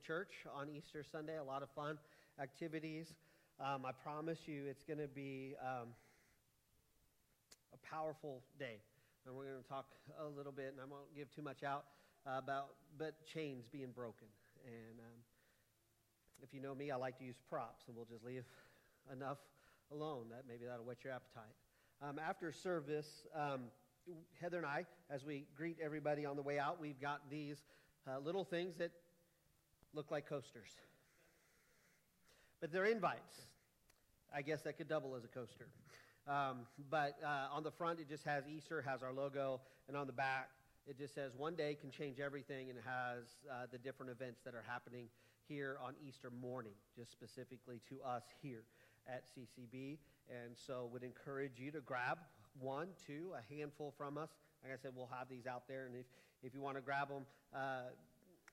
church on Easter Sunday. A lot of fun activities. I promise you it's going to be a powerful day. And we're going to talk a little bit, and I won't give too much out but chains being broken. And if you know me, I like to use props, and we'll just leave enough alone. Maybe that'll whet your appetite. After service, Heather and I, as we greet everybody on the way out, we've got these little things that look like coasters. But they're invites. I guess that could double as a coaster. But on the front, it just has Easter, has our logo, and on the back, it just says, one day can change everything, and it has the different events that are happening here on Easter morning, just specifically to us here at CCB. And so would encourage you to grab one, two, a handful from us. Like I said, we'll have these out there, and if you want to grab them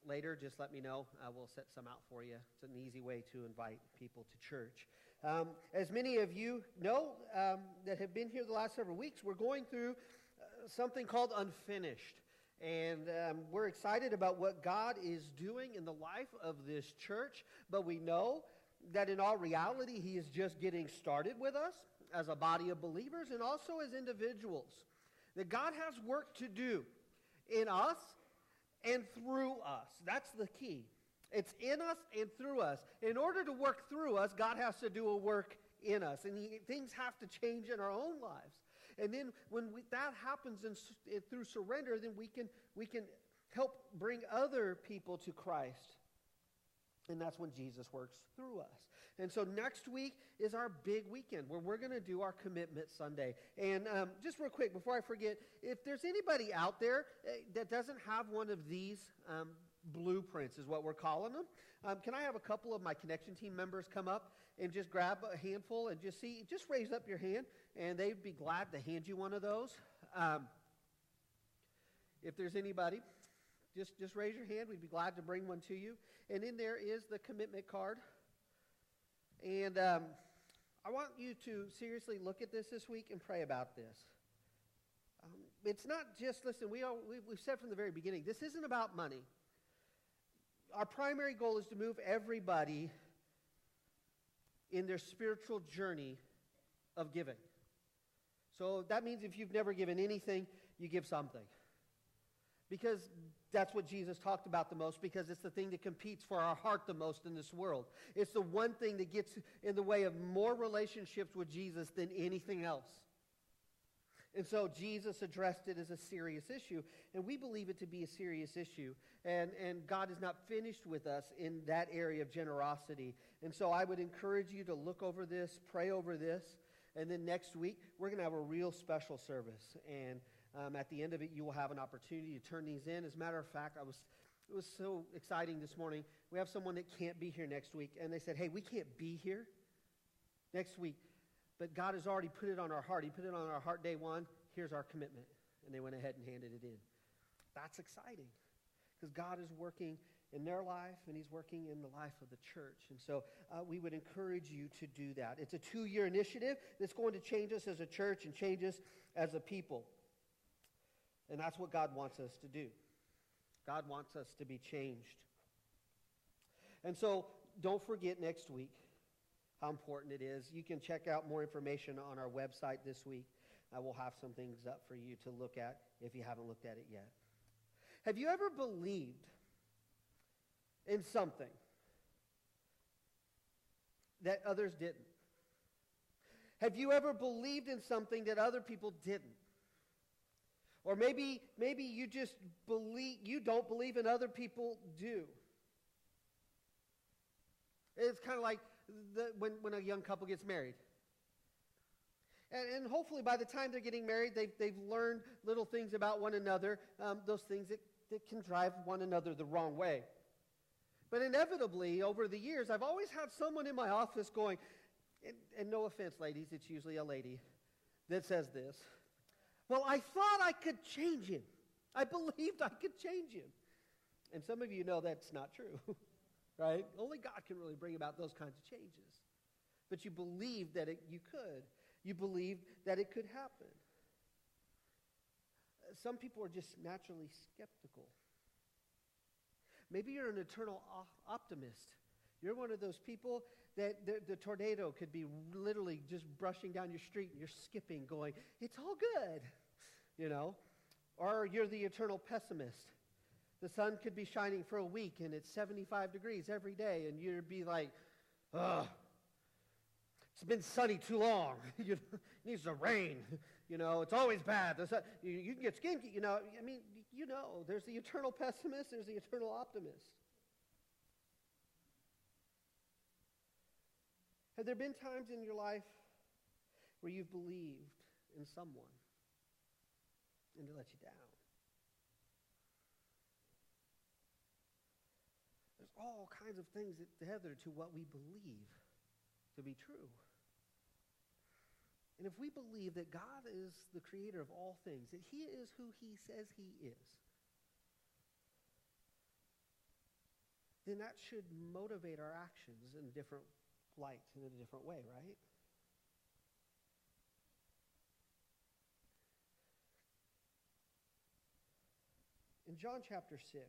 later, just let me know. We'll set some out for you. It's an easy way to invite people to church. As many of you know that have been here the last several weeks, we're going through something called Unfinished. And we're excited about what God is doing in the life of this church, but we know that in all reality, He is just getting started with us as a body of believers and also as individuals. That God has work to do in us and through us. That's the key. It's in us and through us. In order to work through us, God has to do a work in us. And things have to change in our own lives. And then when that happens through surrender, then we can help bring other people to Christ. And that's when Jesus works through us. And so next week is our big weekend where we're going to do our Commitment Sunday. And just real quick, before I forget, if there's anybody out there that doesn't have one of these blueprints, is what we're calling them, can I have a couple of my connection team members come up and just grab a handful and just raise up your hand, and they'd be glad to hand you one of those. If there's anybody, just raise your hand. We'd be glad to bring one to you. And in there is the commitment card. And I want you to seriously look at this week and pray about this. It's not just, listen, we've said from the very beginning, this isn't about money. Our primary goal is to move everybody in their spiritual journey of giving. So that means if you've never given anything, you give something. Because that's what Jesus talked about the most, because it's the thing that competes for our heart the most in this world. It's the one thing that gets in the way of more relationships with Jesus than anything else. And so Jesus addressed it as a serious issue, and we believe it to be a serious issue. And God is not finished with us in that area of generosity. And so I would encourage you to look over this, pray over this, and then next week we're going to have a real special service. And at the end of it, you will have an opportunity to turn these in. As a matter of fact, it was so exciting this morning. We have someone that can't be here next week, and they said, hey, we can't be here next week, but God has already put it on our heart. He put it on our heart day one. Here's our commitment. And they went ahead and handed it in. That's exciting because God is working in their life, and He's working in the life of the church. And so we would encourage you to do that. It's a 2-year initiative that's going to change us as a church and change us as a people. And that's what God wants us to do. God wants us to be changed. And so don't forget next week how important it is. You can check out more information on our website this week. We'll have some things up for you to look at if you haven't looked at it yet. Have you ever believed in something that others didn't? Have you ever believed in something that other people didn't? Or maybe you just don't believe and other people do. It's kind of like when a young couple gets married. And hopefully by the time they're getting married, they've learned little things about one another, those things that can drive one another the wrong way. But inevitably, over the years, I've always had someone in my office going, and no offense, ladies, it's usually a lady that says this, well, I thought I could change him. I believed I could change him. And some of you know that's not true, right? Only God can really bring about those kinds of changes. But you believed that you could. You believed that it could happen. Some people are just naturally skeptical. Maybe you're an eternal optimist. You're one of those people that the tornado could be literally just brushing down your street and you're skipping going, it's all good, you know. Or you're the eternal pessimist. The sun could be shining for a week and it's 75 degrees every day and you'd be like, ugh, it's been sunny too long. It needs to rain. You know, it's always bad. You can get skinky, you know. I mean, you know, there's the eternal pessimist, there's the eternal optimist. Have there been times in your life where you've believed in someone and they let you down? There's all kinds of things that tether to what we believe to be true. And if we believe that God is the creator of all things, that he is who he says he is, then that should motivate our actions in a different light, in a different way, right? In John chapter 6,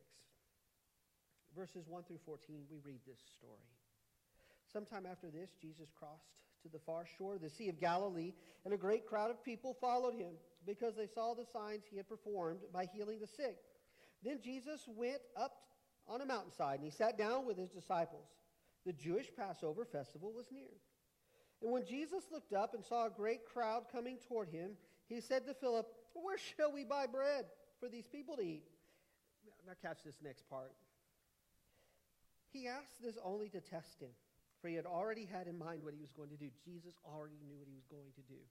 verses 1 through 14, we read this story. Sometime after this, Jesus crossed to the far shore of the Sea of Galilee, and a great crowd of people followed him because they saw the signs he had performed by healing the sick. Then Jesus went up on a mountainside, and he sat down with his disciples. The Jewish Passover festival was near. And when Jesus looked up and saw a great crowd coming toward him, he said to Philip, where shall we buy bread for these people to eat? Now catch this next part. He asked this only to test him, for he had already had in mind what he was going to do. Jesus already knew what he was going to do.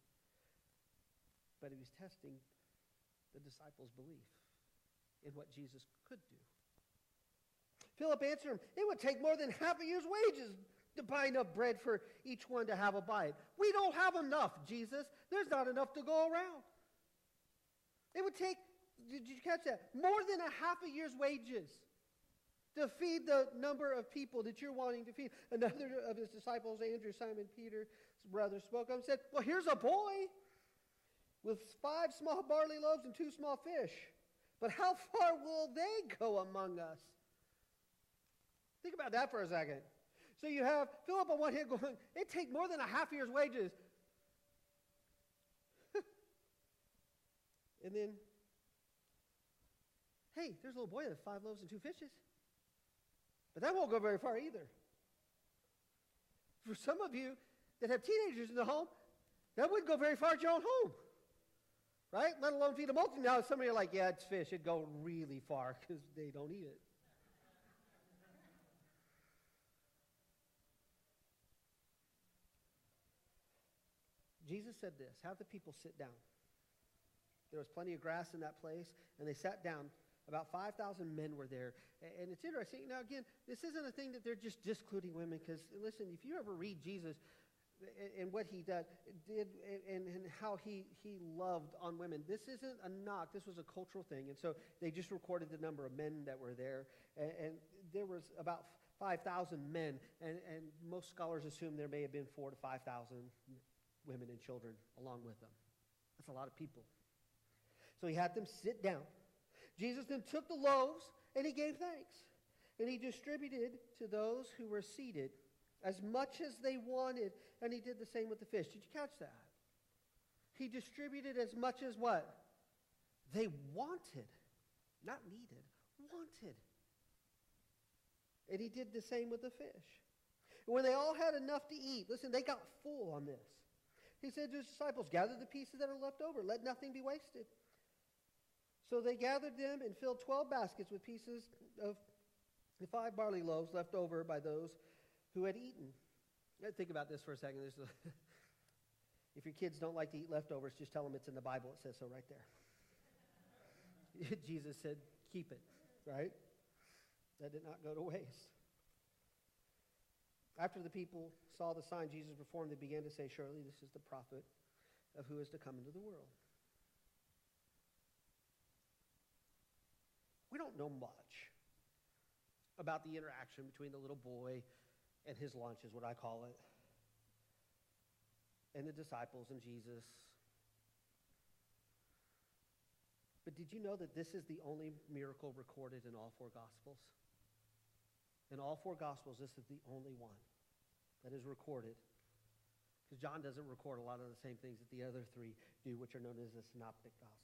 But he was testing the disciples' belief in what Jesus could do. Philip answered him, it would take more than half a year's wages to buy enough bread for each one to have a bite. We don't have enough, Jesus. There's not enough to go around. It would take, did you catch that? More than a half a year's wages to feed the number of people that you're wanting to feed. Another of his disciples, Andrew, Simon Peter's brother, spoke up and said, well, here's a boy with 5 small barley loaves and 2 small fish. But how far will they go among us? Think about that for a second. So you have Philip on one hand going, it'd take more than a half year's wages. And then, hey, there's a little boy with 5 loaves and 2 fishes. But that won't go very far either. For some of you that have teenagers in the home, that wouldn't go very far at your own home. Right? Let alone feed a multitude. Now, some of you are like, yeah, it's fish. It'd go really far because they don't eat it. Jesus said this, have the people sit down. There was plenty of grass in that place, and they sat down. About 5,000 men were there. And it's interesting. Now, again, this isn't a thing that they're just discluding women, because, listen, if you ever read Jesus and what he did and how he loved on women, this isn't a knock. This was a cultural thing. And so they just recorded the number of men that were there. And there was about 5,000 men, and most scholars assume there may have been 4,000 to 5,000 women and children along with them. That's a lot of people. So he had them sit down. Jesus then took the loaves and he gave thanks. And he distributed to those who were seated as much as they wanted. And he did the same with the fish. Did you catch that? He distributed as much as what? They wanted. Not needed. Wanted. And he did the same with the fish. And when they all had enough to eat, listen, they got full on this. He said to his disciples, gather the pieces that are left over. Let nothing be wasted. So they gathered them and filled 12 baskets with pieces of the 5 barley loaves left over by those who had eaten. Think about this for a second. If your kids don't like to eat leftovers, just tell them it's in the Bible. It says so right there. Jesus said, keep it, right? That did not go to waste. After the people saw the sign Jesus performed, they began to say, surely this is the prophet of who is to come into the world. We don't know much about the interaction between the little boy and his lunch, is what I call it, and the disciples and Jesus. But did you know that this is the only miracle recorded in all 4 Gospels? In all four Gospels, this is the only one that is recorded. Because John doesn't record a lot of the same things that the other three do, which are known as the Synoptic Gospels.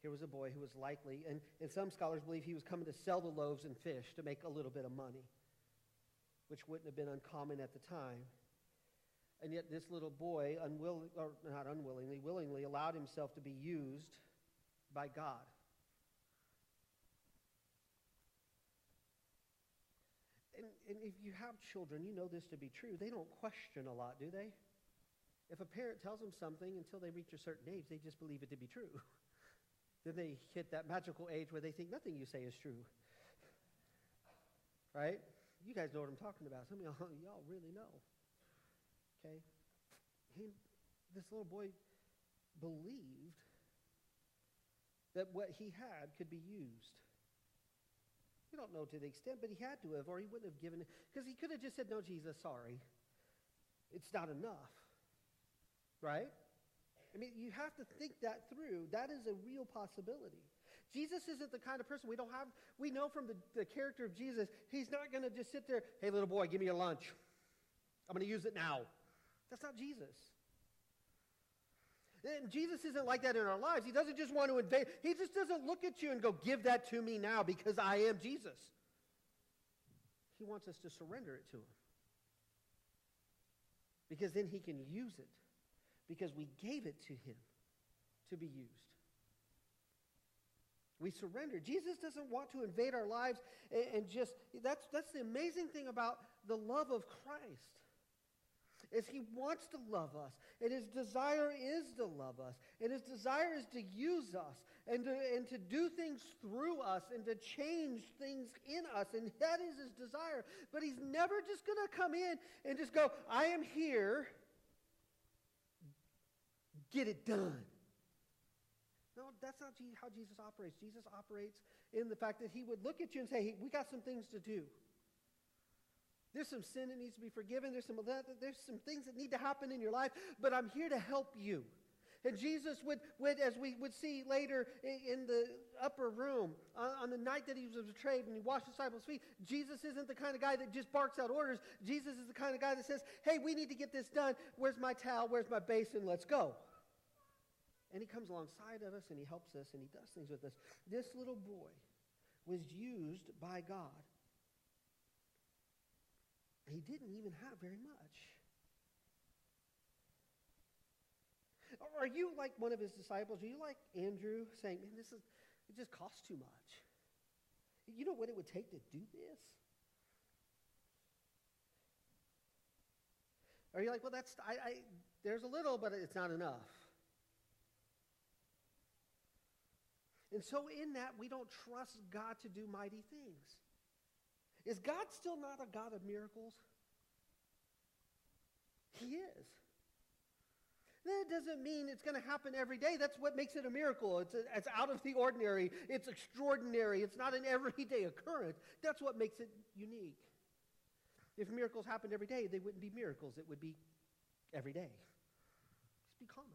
Here was a boy who was likely, and some scholars believe he was coming to sell the loaves and fish to make a little bit of money, which wouldn't have been uncommon at the time. And yet this little boy, willingly allowed himself to be used by God. And if you have children, you know this to be true. They don't question a lot, do they? If a parent tells them something, until they reach a certain age, they just believe it to be true. Then they hit that magical age where they think nothing you say is true. Right? You guys know what I'm talking about. Some of y'all really know. Okay? This little boy believed that what he had could be used. We don't know to the extent, but he had to have, or he wouldn't have given it. Because he could have just said, no, Jesus, sorry. It's not enough. Right? I mean, you have to think that through. That is a real possibility. Jesus isn't the kind of person we know from the character of Jesus, he's not going to just sit there, hey, little boy, give me your lunch. I'm going to use it now. That's not Jesus. And Jesus isn't like that in our lives. He doesn't just want to invade. He just doesn't look at you and go, give that to me now because I am Jesus. He wants us to surrender it to him. Because then he can use it. Because we gave it to him to be used. We surrender. Jesus doesn't want to invade our lives and just, that's the amazing thing about the love of Christ. Is he wants to love us. And his desire is to love us. And his desire is to use us. And to do things through us. And to change things in us. And that is his desire. But he's never just going to come in and just go, I am here. Get it done. No, that's not how Jesus operates. Jesus operates in the fact that he would look at you and say, hey, we got some things to do. There's some sin that needs to be forgiven. There's some things that need to happen in your life, but I'm here to help you. And Jesus would, as we would see later in the upper room, on the night that he was betrayed and he washed his disciples' feet, Jesus isn't the kind of guy that just barks out orders. Jesus is the kind of guy that says, hey, we need to get this done. Where's my towel? Where's my basin? Let's go. And he comes alongside of us and he helps us and he does things with us. This little boy was used by God. He didn't even have very much. Are you like one of his disciples? Are you like Andrew saying, man, it just costs too much? You know what it would take to do this? Are you like, well, there's a little, but it's not enough. And so in that, we don't trust God to do mighty things. Is God still not a God of miracles? He is. That doesn't mean it's going to happen every day. That's what makes it a miracle. It's out of the ordinary. It's extraordinary. It's not an everyday occurrence. That's what makes it unique. If miracles happened every day, they wouldn't be miracles. It would be every day. Just be common.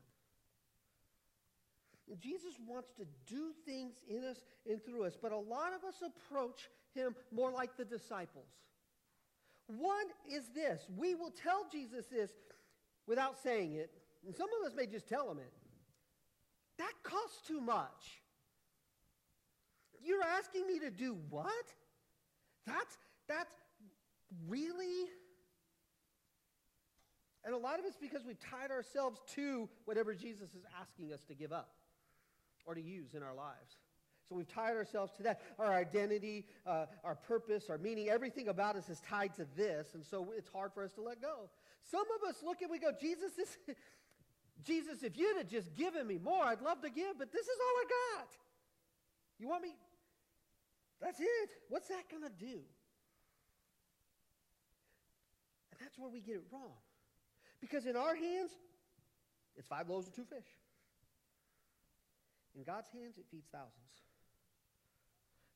And Jesus wants to do things in us and through us, but a lot of us approach him more like the disciples. One is this. We will tell Jesus this without saying it, and some of us may just tell him it. That costs too much. You're asking me to do what? That's really? And a lot of it's because we've tied ourselves to whatever Jesus is asking us to give up or to use in our lives. So we've tied ourselves to that. Our identity, our purpose, our meaning, everything about us is tied to this, and so it's hard for us to let go. Some of us look and we go, Jesus, if you'd have just given me more, I'd love to give, but this is all I got. You want me? That's it. What's that going to do? And that's where we get it wrong. Because in our hands, it's 5 loaves and 2 fish. In God's hands, it feeds thousands.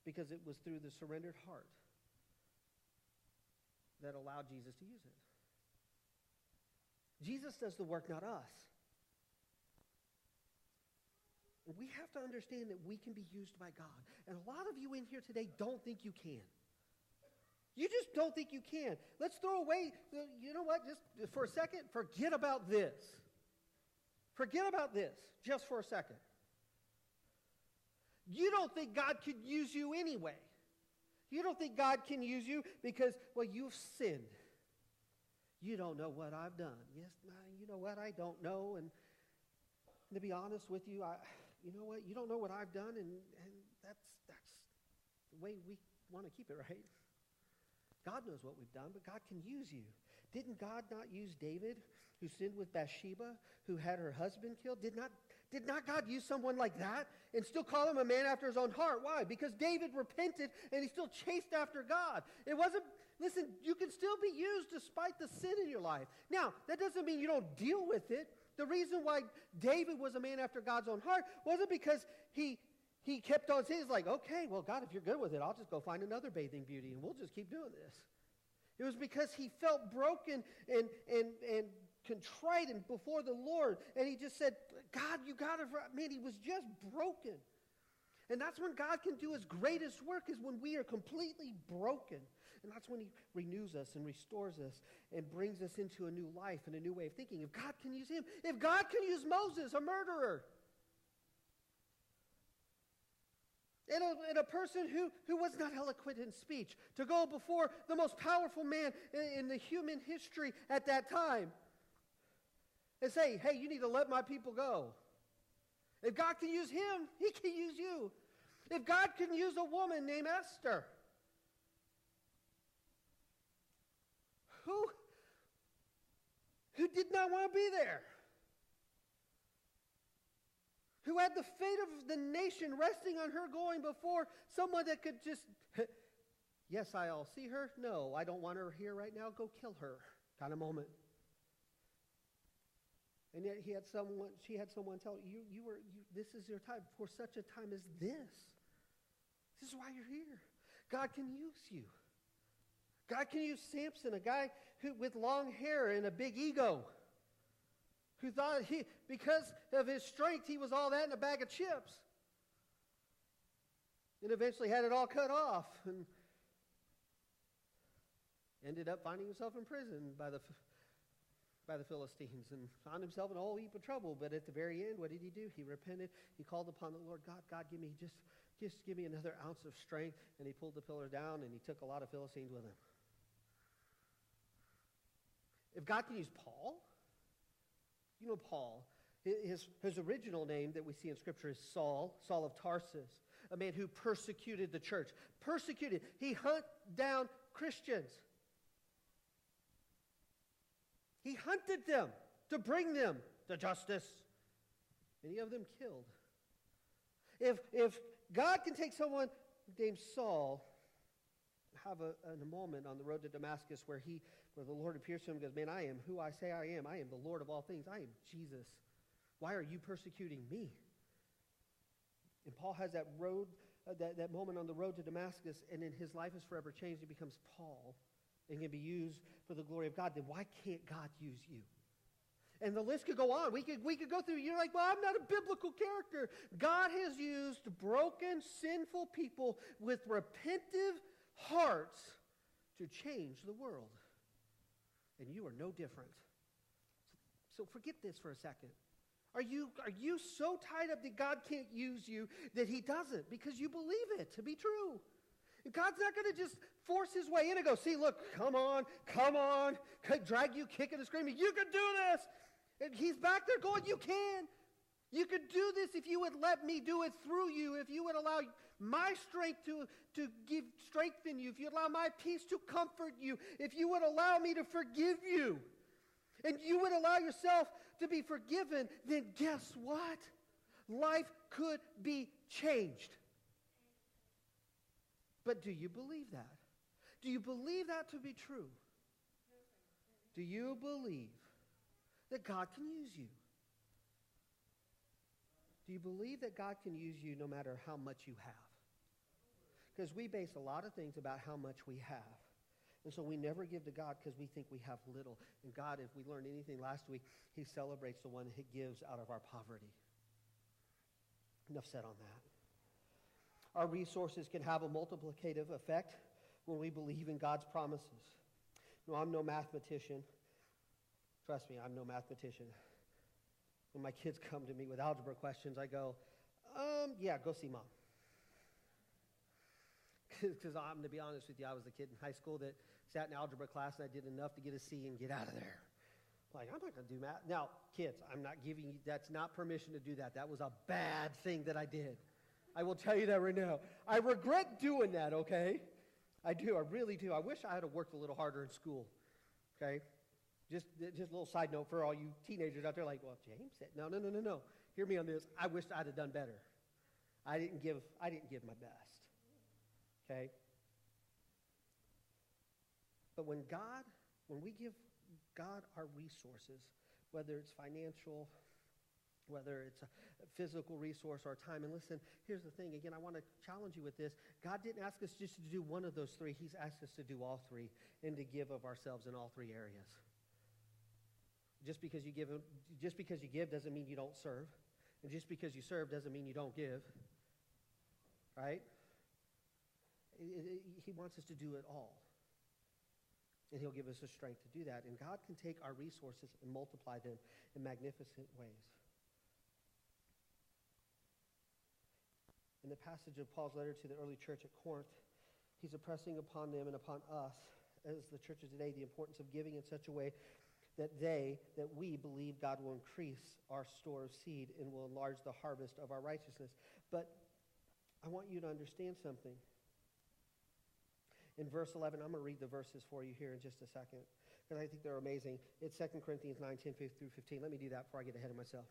Because it was through the surrendered heart that allowed Jesus to use it. Jesus does the work, not us. We have to understand that we can be used by God. And a lot of you in here today don't think you can. You just don't think you can. Let's throw away, you know what, just for a second, forget about this. Forget about this just for a second. You don't think God could use you anyway. You don't think God can use you because, well, you've sinned. You don't know what I've done. Yes, you know what, I don't know. And to be honest with you, you know what, you don't know what I've done, and that's the way we want to keep it, right? God knows what we've done, but God can use you. Didn't God not use David, who sinned with Bathsheba, who had her husband killed? Did not God use someone like that and still call him a man after his own heart? Why? Because David repented and he still chased after God. It wasn't, listen, you can still be used despite the sin in your life. Now, that doesn't mean you don't deal with it. The reason why David was a man after God's own heart wasn't because he kept on saying, like, okay, well, God, if you're good with it, I'll just go find another bathing beauty and we'll just keep doing this. It was because he felt broken and contrite and before the Lord. And he just said, God, you got to, man, he was just broken. And that's when God can do his greatest work, is when we are completely broken. And that's when he renews us and restores us and brings us into a new life and a new way of thinking. If God can use him, if God can use Moses, a murderer, and a person who was not eloquent in speech, to go before the most powerful man in the human history at that time and say, hey, you need to let my people go. If God can use him, he can use you. If God can use a woman named Esther, who did not want to be there, who had the fate of the nation resting on her going before someone that could just, yes, I'll see her. No, I don't want her here right now. Go kill her kind of moment. And yet she had someone tell her, this is your time. For such a time as this. This is why you're here. God can use you. God can use Samson, a guy with long hair and a big ego, who thought because of his strength, he was all that in a bag of chips. And eventually had it all cut off and ended up finding himself in prison by the Philistines and found himself in a whole heap of trouble. But at the very end, what did he do? He repented. He called upon the Lord. God, give me just give me another ounce of strength. And he pulled the pillar down and he took a lot of Philistines with him. If God can use Paul, you know Paul, his original name that we see in Scripture is Saul of Tarsus, a man who persecuted the church. Persecuted. He hunted down Christians. He hunted them to bring them to justice. Many of them killed. If God can take someone named Saul, have a moment on the road to Damascus where the Lord appears to him and goes, man, I am who I say I am. I am the Lord of all things. I am Jesus. Why are you persecuting me? And Paul has that road, that moment on the road to Damascus, and then his life is forever changed. He becomes Paul and can be used for the glory of God. Then why can't God use you? And the list could go on. We could go through. You're like, well, I'm not a biblical character. God has used broken, sinful people with repentive hearts to change the world. And you are no different. So forget this for a second. Are you so tied up that God can't use you that he doesn't because you believe it to be true? And God's not going to just force his way in and go, see, look, come on, drag you kicking and screaming, you can do this. And he's back there going, you can. You could do this if you would let me do it through you, if you would allow my strength to strengthen you, if you allow my peace to comfort you, if you would allow me to forgive you, and you would allow yourself to be forgiven, then guess what? Life could be changed. But do you believe that? Do you believe that to be true? Do you believe that God can use you? Do you believe that God can use you no matter how much you have? Because we base a lot of things about how much we have. And so we never give to God because we think we have little. And God, if we learned anything last week, he celebrates the one who gives out of our poverty. Enough said on that. Our resources can have a multiplicative effect when we believe in God's promises. No, I'm no mathematician. Trust me, I'm no mathematician. When my kids come to me with algebra questions, I go, yeah, go see mom. Because I'm going to be honest with you, I was the kid in high school that sat in algebra class and I did enough to get a C and get out of there. Like, I'm not going to do math. Now, kids, I'm not giving you, that's not permission to do that. That was a bad thing that I did. I will tell you that right now. I regret doing that, okay? I do, I really do. I wish I had worked a little harder in school, okay? Just a little side note for all you teenagers out there like, well, James said, no. Hear me on this. I wish I'd have done better. I didn't give my best, okay? But when we give God our resources, whether it's financial, whether it's a physical resource or time. And listen, here's the thing. Again, I want to challenge you with this. God didn't ask us just to do one of those three. He's asked us to do all three and to give of ourselves in all three areas. Just because you give doesn't mean you don't serve. And just because you serve doesn't mean you don't give. Right? He wants us to do it all. And he'll give us the strength to do that. And God can take our resources and multiply them in magnificent ways. In the passage of Paul's letter to the early church at Corinth, he's impressing upon them and upon us, as the church of today, the importance of giving in such a way that we believe God will increase our store of seed and will enlarge the harvest of our righteousness. But I want you to understand something. In verse 11, I'm going to read the verses for you here in just a second, because I think they're amazing. It's 2 Corinthians 9, 10 through 15. Let me do that before I get ahead of myself.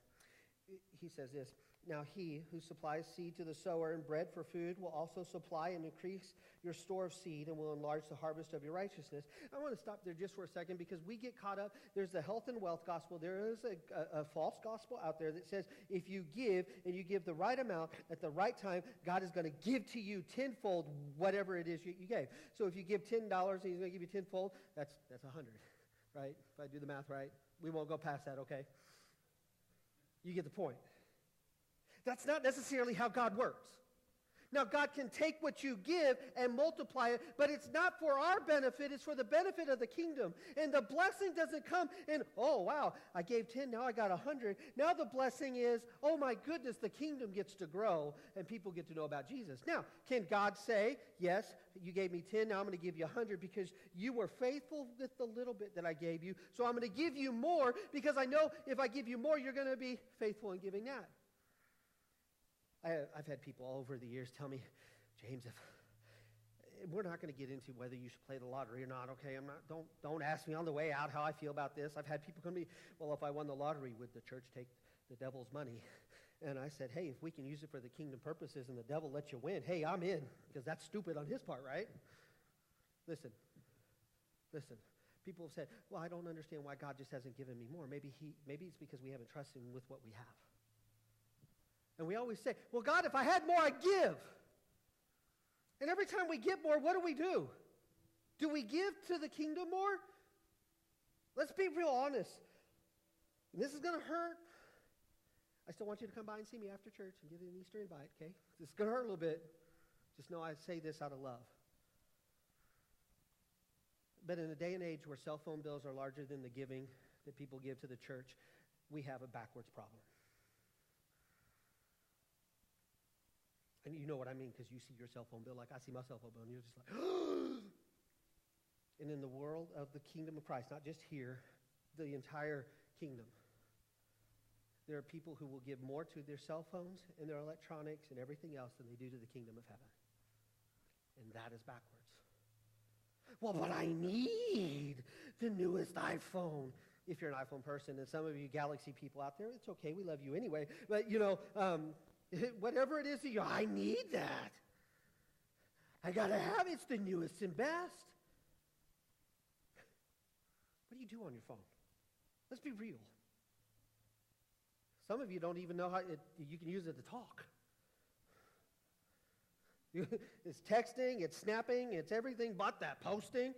He says this, "Now he who supplies seed to the sower and bread for food will also supply and increase your store of seed and will enlarge the harvest of your righteousness." I want to stop there just for a second, because we get caught up. There's the health and wealth gospel. There is a false gospel out there that says if you give and you give the right amount at the right time, God is going to give to you tenfold whatever it is you gave. So if you give $10 and he's going to give you tenfold, that's 100, right? If I do the math right. We won't go past that, okay? You get the point. That's not necessarily how God works. Now, God can take what you give and multiply it, but it's not for our benefit. It's for the benefit of the kingdom. And the blessing doesn't come in, oh, wow, I gave 10, now I got 100. Now the blessing is, oh, my goodness, the kingdom gets to grow and people get to know about Jesus. Now, can God say, yes, you gave me 10, now I'm going to give you 100 because you were faithful with the little bit that I gave you, so I'm going to give you more because I know if I give you more, you're going to be faithful in giving that. I've had people all over the years tell me, James, we're not going to get into whether you should play the lottery or not, okay? Don't ask me on the way out how I feel about this. I've had people come to me, well, if I won the lottery, would the church take the devil's money? And I said, hey, if we can use it for the kingdom purposes and the devil lets you win, hey, I'm in, because that's stupid on his part, right? Listen. People have said, well, I don't understand why God just hasn't given me more. Maybe it's because we haven't trusted him with what we have. And we always say, well, God, if I had more, I'd give. And every time we give more, what do? Do we give to the kingdom more? Let's be real honest. And this is going to hurt. I still want you to come by and see me after church and give you an Easter invite, okay? It's going to hurt a little bit. Just know I say this out of love. But in a day and age where cell phone bills are larger than the giving that people give to the church, we have a backwards problem. And you know what I mean, because you see your cell phone bill like I see my cell phone bill, and you're just like, and in the world of the kingdom of Christ, not just here, the entire kingdom, there are people who will give more to their cell phones and their electronics and everything else than they do to the kingdom of heaven. And that is backwards. Well, but I need the newest iPhone. If you're an iPhone person, and some of you Galaxy people out there, it's okay, we love you anyway. But, whatever it is that I need that. I got to have it. It's the newest and best. What do you do on your phone? Let's be real. Some of you don't even know how you can use it to talk. It's texting, it's snapping, it's everything but that. Posting.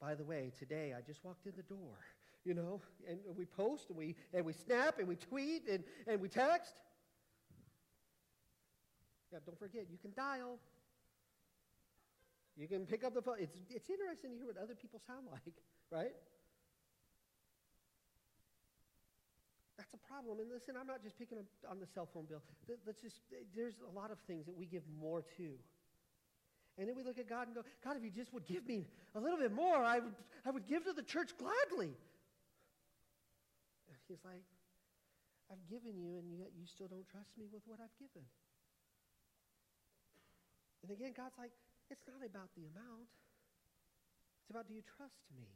By the way, today I just walked in the door, and we post and we snap and we tweet and we text. Yeah, don't forget, you can dial. You can pick up the phone. It's interesting to hear what other people sound like, right? That's a problem. And listen, I'm not just picking up on the cell phone bill. There's a lot of things that we give more to. And then we look at God and go, God, if you just would give me a little bit more, I would give to the church gladly. And he's like, I've given you, and yet you still don't trust me with what I've given. And again, God's like, it's not about the amount. It's about, do you trust me?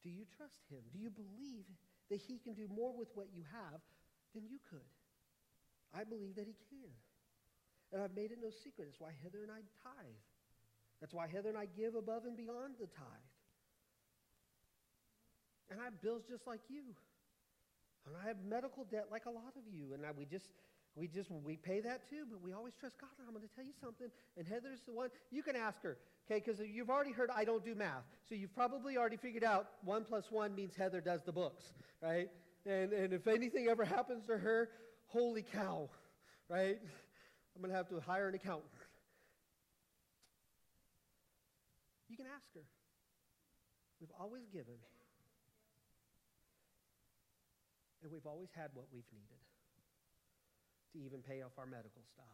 Do you trust him? Do you believe that he can do more with what you have than you could? I believe that he can. And I've made it no secret. That's why Heather and I tithe. That's why Heather and I give above and beyond the tithe. And I have bills just like you. And I have medical debt like a lot of you. And we pay that too, but we always trust God. And I'm going to tell you something. And Heather's the one, you can ask her, okay, because you've already heard I don't do math. So you've probably already figured out 1 + 1 means Heather does the books, right? And if anything ever happens to her, holy cow, right? I'm going to have to hire an accountant. You can ask her. We've always given. And we've always had what we've needed to even pay off our medical stuff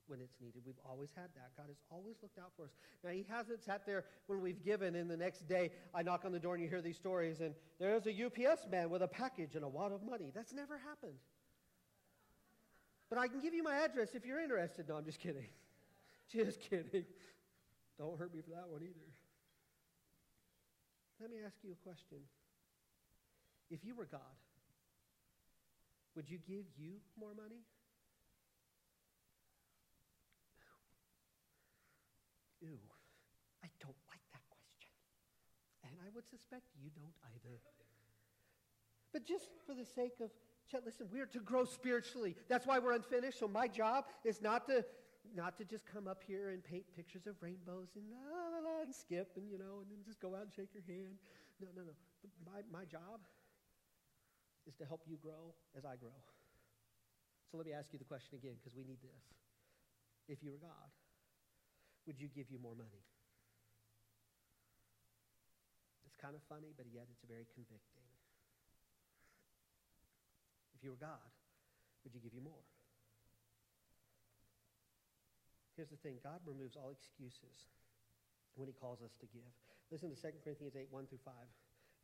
when it's needed. We've always had that. God has always looked out for us. Now, he hasn't sat there when we've given, and the next day I knock on the door and you hear these stories, and there's a UPS man with a package and a wad of money. That's never happened. But I can give you my address if you're interested. No, I'm just kidding. Just kidding. Don't hurt me for that one either. Let me ask you a question. If you were God, would you give you more money? Ooh, I don't like that question. And I would suspect you don't either. But just for the sake of, listen, we are to grow spiritually. That's why we're unfinished. So my job is not to just come up here and paint pictures of rainbows and la la la and skip and and then just go out and shake your hand. No. My job is to help you grow as I grow. So let me ask you the question again, because we need this. If you were God, would you give you more money? It's kind of funny, but yet it's very convicting. If you were God, would you give you more? Here's the thing. God removes all excuses when he calls us to give. Listen to 2 Corinthians 8, 1-5.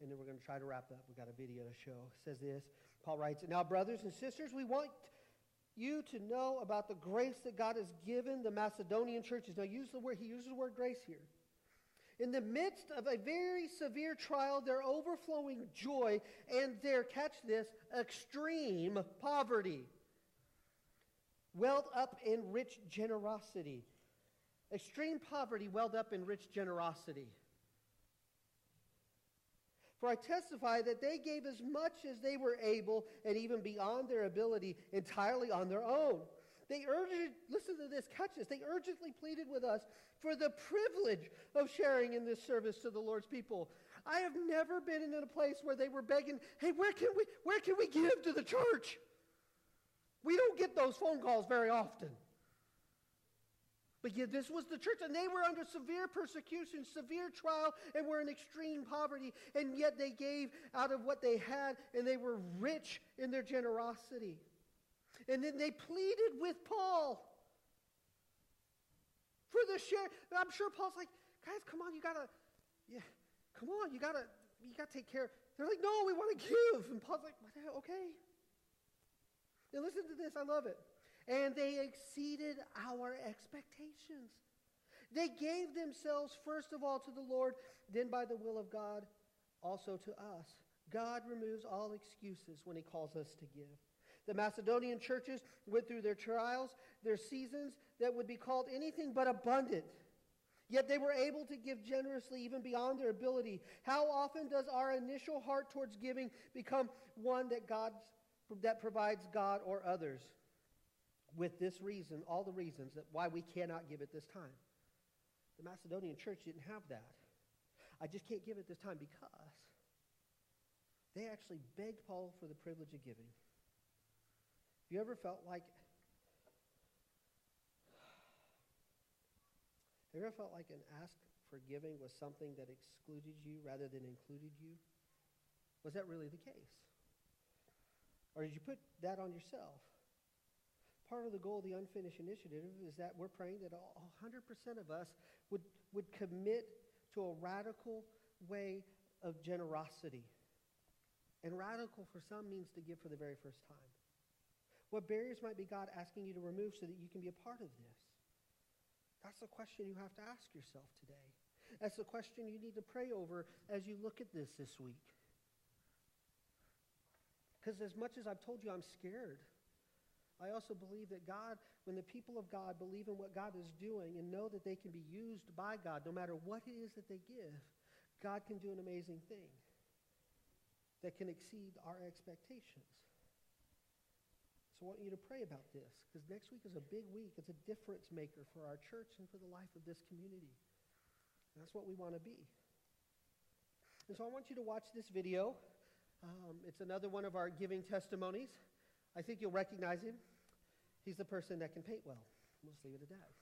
And then we're going to try to wrap up. We've got a video to show. It says this. Paul writes, now, brothers and sisters, we want you to know about the grace that God has given the Macedonian churches. Now, he uses the word grace here. In the midst of a very severe trial, their overflowing joy and their, catch this, extreme poverty welled up in rich generosity. Extreme poverty welled up in rich generosity. For I testify that they gave as much as they were able, and even beyond their ability, entirely on their own. Listen to this, catch this. They urgently pleaded with us for the privilege of sharing in this service to the Lord's people. I have never been in a place where they were begging, hey, where can we give to the church? We don't get those phone calls very often. But yet this was the church, and they were under severe persecution, severe trial, and were in extreme poverty. And yet they gave out of what they had, and they were rich in their generosity. And then they pleaded with Paul for the share. I'm sure Paul's like, guys, come on, you gotta take care. They're like, no, we want to give. And Paul's like, okay. Now listen to this, I love it. And they exceeded our expectations. They gave themselves first of all to the Lord, then by the will of God, also to us. God removes all excuses when he calls us to give. The Macedonian churches went through their trials, their seasons that would be called anything but abundant. Yet they were able to give generously even beyond their ability. How often does our initial heart towards giving become one that provides God or others? With this reason, all the reasons that why we cannot give at this time. The Macedonian church didn't have that. I just can't give at this time because they actually begged Paul for the privilege of giving. Have you ever felt like Have you ever felt like an ask for giving was something that excluded you rather than included you? Was that really the case? Or did you put that on yourself? Part of the goal of the Unfinished Initiative is that we're praying that 100% of us would commit to a radical way of generosity. And radical for some means to give for the very first time. What barriers might be God asking you to remove so that you can be a part of this? That's the question you have to ask yourself today. That's the question you need to pray over as you look at this week. Because as much as I've told you I'm scared, I also believe that God, when the people of God believe in what God is doing and know that they can be used by God, no matter what it is that they give, God can do an amazing thing that can exceed our expectations. So I want you to pray about this, because next week is a big week. It's a difference maker for our church and for the life of this community. And that's what we want to be. And so I want you to watch this video. It's another one of our giving testimonies. I think you'll recognize him. He's the person that can paint well. We'll just leave it at that.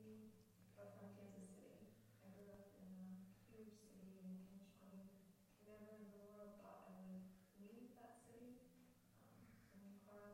We are from Kansas City. I grew up in a huge city in Kane County. Never in the world thought I would leave that city. When we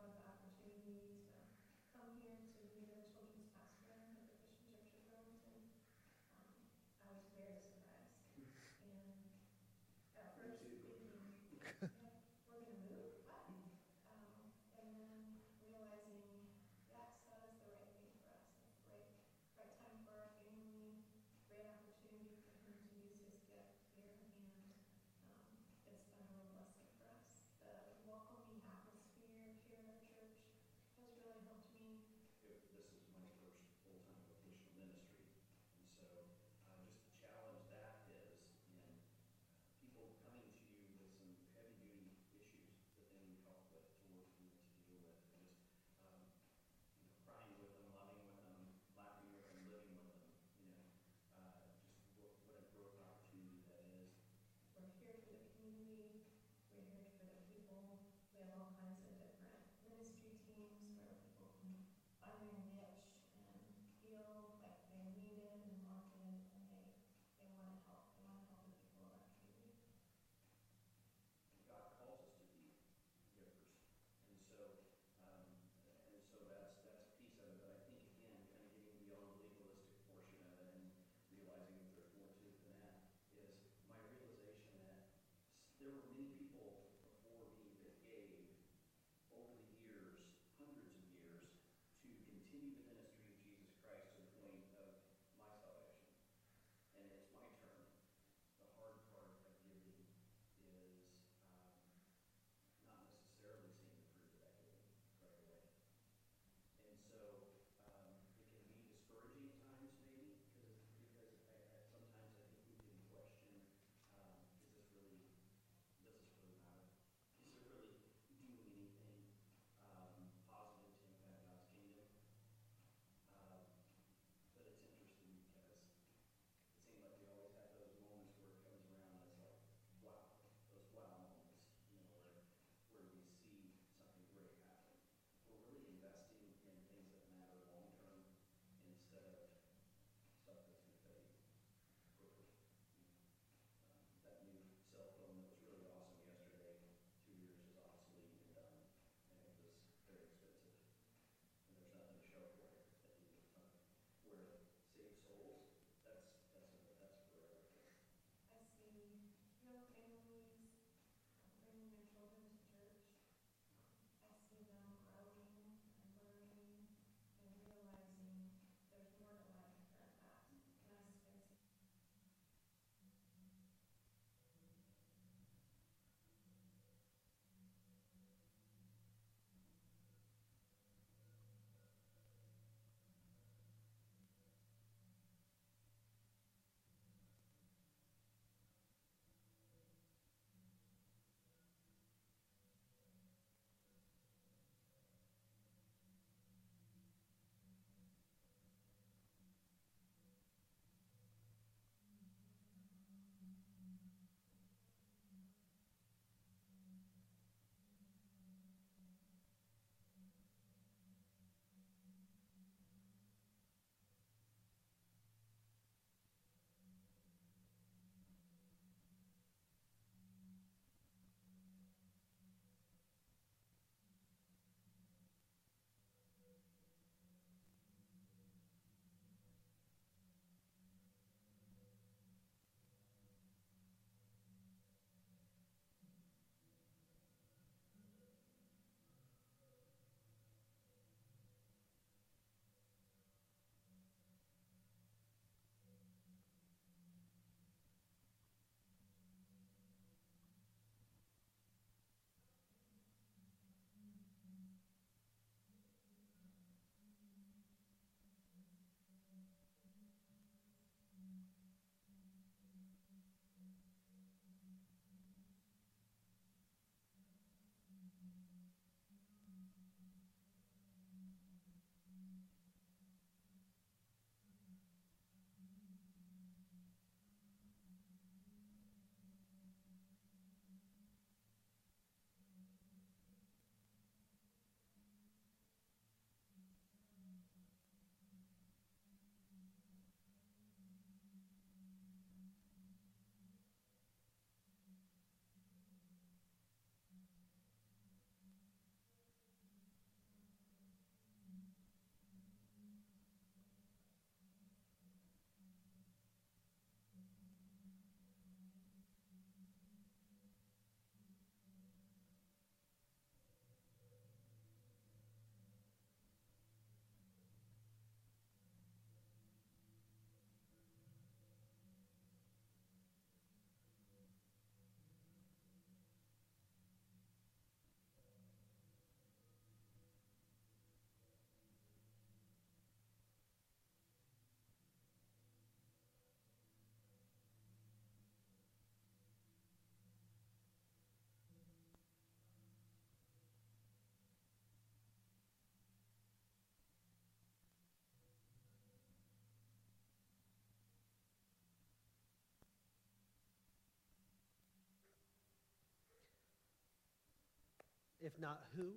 If not who?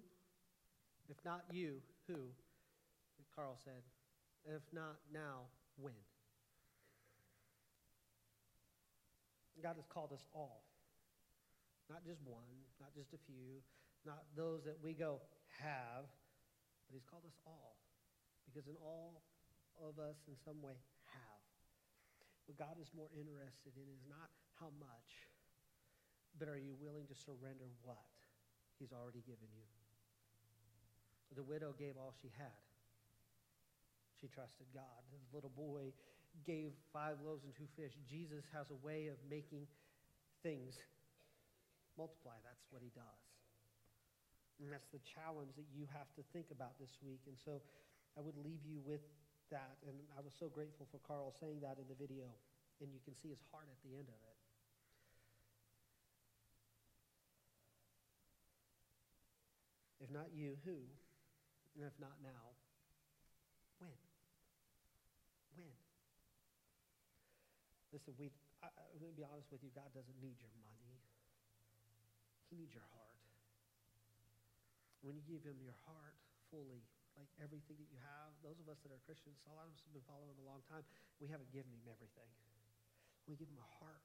If not you, who? Carl said. If not now, when? God has called us all. Not just one, not just a few, not those that we go have, but he's called us all. Because in all of us in some way have. What God is more interested in is not how much, but are you willing to surrender what he's already given you? The widow gave all she had. She trusted God. The little boy gave 5 loaves and 2 fish. Jesus has a way of making things multiply. That's what he does. And that's the challenge that you have to think about this week. And so I would leave you with that. And I was so grateful for Carl saying that in the video. And you can see his heart at the end of it. If not you, who? And if not now, when? When? Listen, I'm going to be honest with you. God doesn't need your money. He needs your heart. When you give him your heart fully, like everything that you have, those of us that are Christians, a lot of us have been following him a long time, we haven't given him everything. We give him our heart.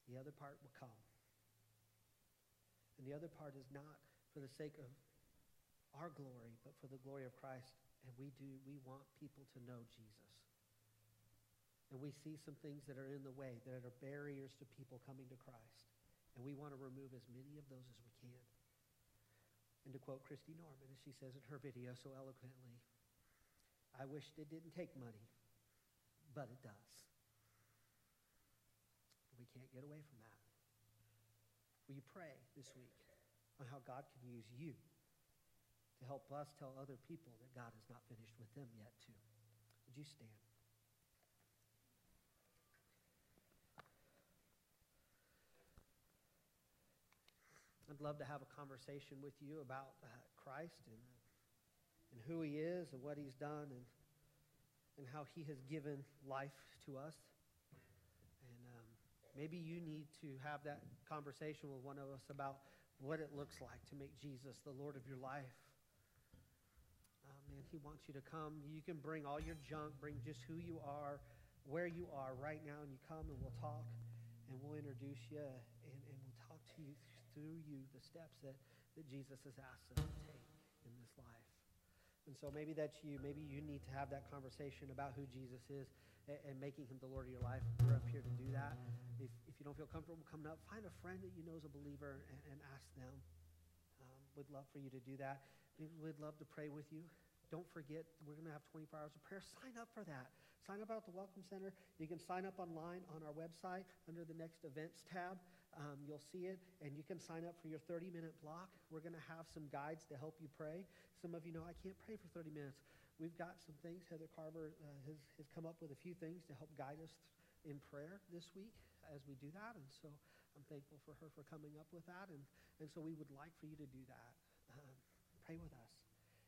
The other part will come. And the other part is not for the sake of our glory, but for the glory of Christ. And we want people to know Jesus. And we see some things that are in the way, that are barriers to people coming to Christ. And we want to remove as many of those as we can. And to quote Christy Norman, as she says in her video so eloquently, I wish it didn't take money, but it does. We can't get away from that. Will you pray this week on how God can use you to help us tell other people that God is not finished with them yet too? Would you stand? I'd love to have a conversation with you about Christ and who he is and what he's done and how he has given life to us. And maybe you need to have that conversation with one of us about what it looks like to make Jesus the Lord of your life. Man, he wants you to come. You can bring all your junk, bring just who you are, where you are right now, and you come and we'll talk and we'll introduce you and we'll talk to you through you the steps that Jesus has asked us to take in this life. And so maybe that's you. Maybe you need to have that conversation about who Jesus is and making him the Lord of your life. We're up here to do that. If you don't feel comfortable coming up, find a friend that you know is a believer and ask them. We'd love for you to do that. We'd love to pray with you. Don't forget, we're going to have 24 hours of prayer. Sign up for that. Sign up at the Welcome Center. You can sign up online on our website under the next events tab. You'll see it, and you can sign up for your 30-minute block. We're going to have some guides to help you pray. Some of you know I can't pray for 30 minutes. We've got some things. Heather Carver has come up with a few things to help guide us in prayer this week as we do that, and so I'm thankful for her for coming up with that, and so we would like for you to do that. Pray with us.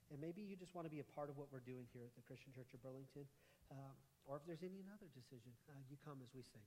And maybe you just want to be a part of what we're doing here at the Christian Church of Burlington. Or if there's any other decision, you come as we sing.